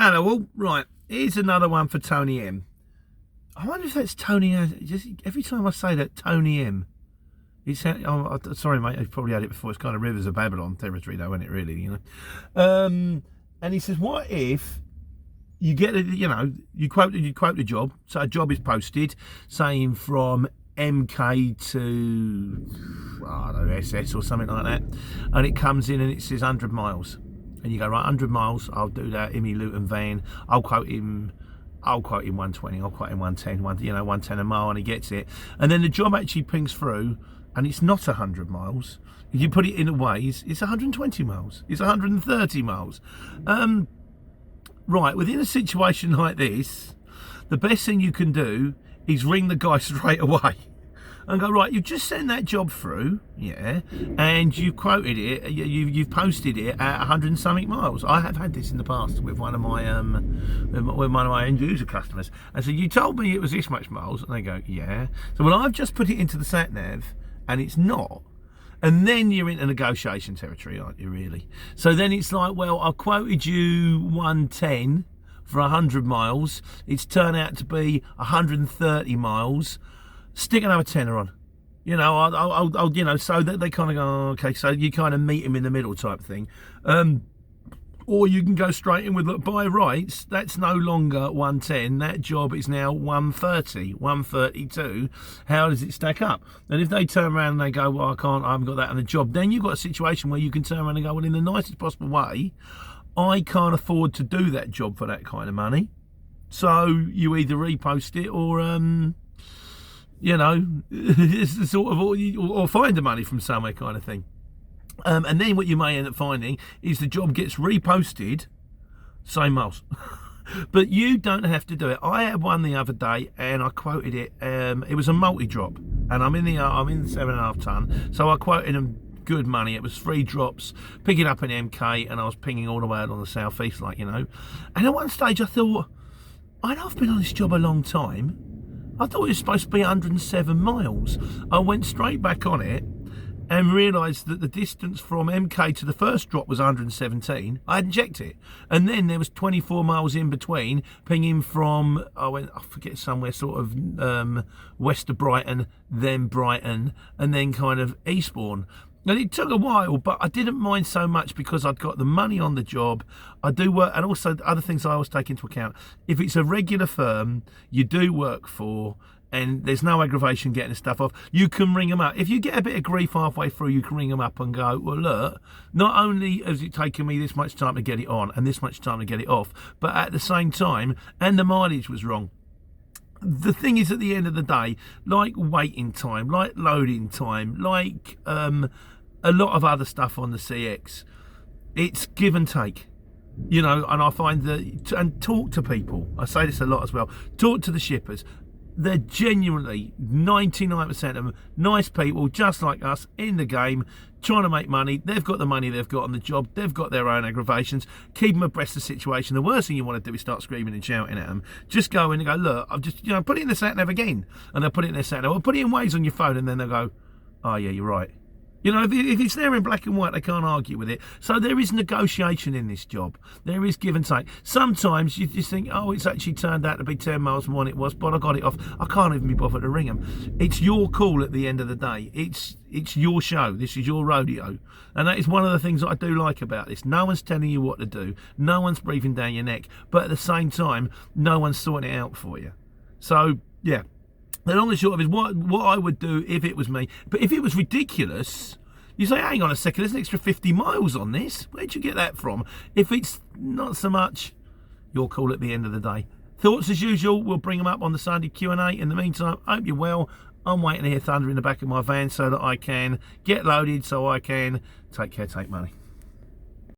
Hello all. Right, here's another one for Tony M. I wonder if that's Tony. Just every time I say that, Tony M. It's sorry, mate. I've probably had it before. It's kind of Rivers of Babylon territory, though, isn't it? Really, you know. And he says, what if you get you quote the job. So a job is posted, saying from MK to I don't know, SS or something like that, and it comes in and it says 100 miles. And you go, right, 100 miles, I'll do that in my Luton van. I'll quote him 120, I'll quote him 110, 110 a mile, and he gets it. And then the job actually pings through, and it's not 100 miles. If you put it in ways, it's 120 miles. It's 130 miles. Right, within a situation like this, the best thing you can do is ring the guy straight away. And go, right, you've just sent that job through, yeah, and you've quoted it, you've posted it at 100 and something miles. I have had this in the past with one of my end user customers. And so you told me it was this much miles, and they go, yeah. So well, I've just put it into the sat nav, and it's not. And then you're into negotiation territory, aren't you, really? So then it's like, well, I quoted you 110 for 100 miles. It's turned out to be 130 miles. Stick another tenner on, I'll so that they kind of go, oh, okay, so you kind of meet him in the middle type thing. Or you can go straight in with, look, by rights, that's no longer 110, that job is now 130, 132. How does it stack up? And if they turn around and they go, well, I haven't got that on the job, then you've got a situation where you can turn around and go, well, in the nicest possible way, I can't afford to do that job for that kind of money. So you either repost it or, it's sort of, or find the money from somewhere kind of thing. And then what you may end up finding is the job gets reposted, same miles. But you don't have to do it. I had one the other day and I quoted it. It was a multi-drop, and I'm in 7.5 ton. So I quoted them good money. It was 3 drops, picking up an MK, and I was pinging all the way out on the southeast, And at one stage I thought, I know I've been on this job a long time. I thought it was supposed to be 107 miles. I went straight back on it and realised that the distance from MK to the first drop was 117. I hadn't checked it. And then there was 24 miles in between, pinging from, I forget, somewhere sort of west of Brighton, then Brighton, and then kind of Eastbourne. And it took a while, but I didn't mind so much because I'd got the money on the job. I do work, and also other things I always take into account. If it's a regular firm you do work for, and there's no aggravation getting stuff off, you can ring them up. If you get a bit of grief halfway through, you can ring them up and go, well, look, not only has it taken me this much time to get it on and this much time to get it off, but at the same time, and the mileage was wrong. The thing is, at the end of the day, like waiting time, like loading time, like a lot of other stuff on the CX, it's give and take, and I find that, and talk to people, I say this a lot as well, talk to the shippers. They're genuinely, 99% of them, nice people, just like us, in the game, trying to make money. They've got the money they've got on the job. They've got their own aggravations. Keep them abreast of the situation. The worst thing you want to do is start screaming and shouting at them. Just go in and go, look, I've just, put it in the sat-nav again. And they'll put it in their sat-nav. Or put it in Waze on your phone, and then they'll go, oh, yeah, you're right. If it's there in black and white, they can't argue with it. So there is negotiation in this job. There is give and take. Sometimes you just think, oh, it's actually turned out to be 10 miles more than it was, but I got it off. I can't even be bothered to ring them. It's your call at the end of the day. It's your show. This is your rodeo. And that is one of the things that I do like about this. No one's telling you what to do. No one's breathing down your neck. But at the same time, no one's sorting it out for you. So, yeah. The long and short of it is what I would do if it was me. But if it was ridiculous, you say, hang on a second, there's an extra 50 miles on this. Where'd you get that from? If it's not so much, your call at the end of the day. Thoughts as usual, we'll bring them up on the Sunday Q&A. In the meantime, hope you're well. I'm waiting to hear thunder in the back of my van so that I can get loaded, so I can take care, take money.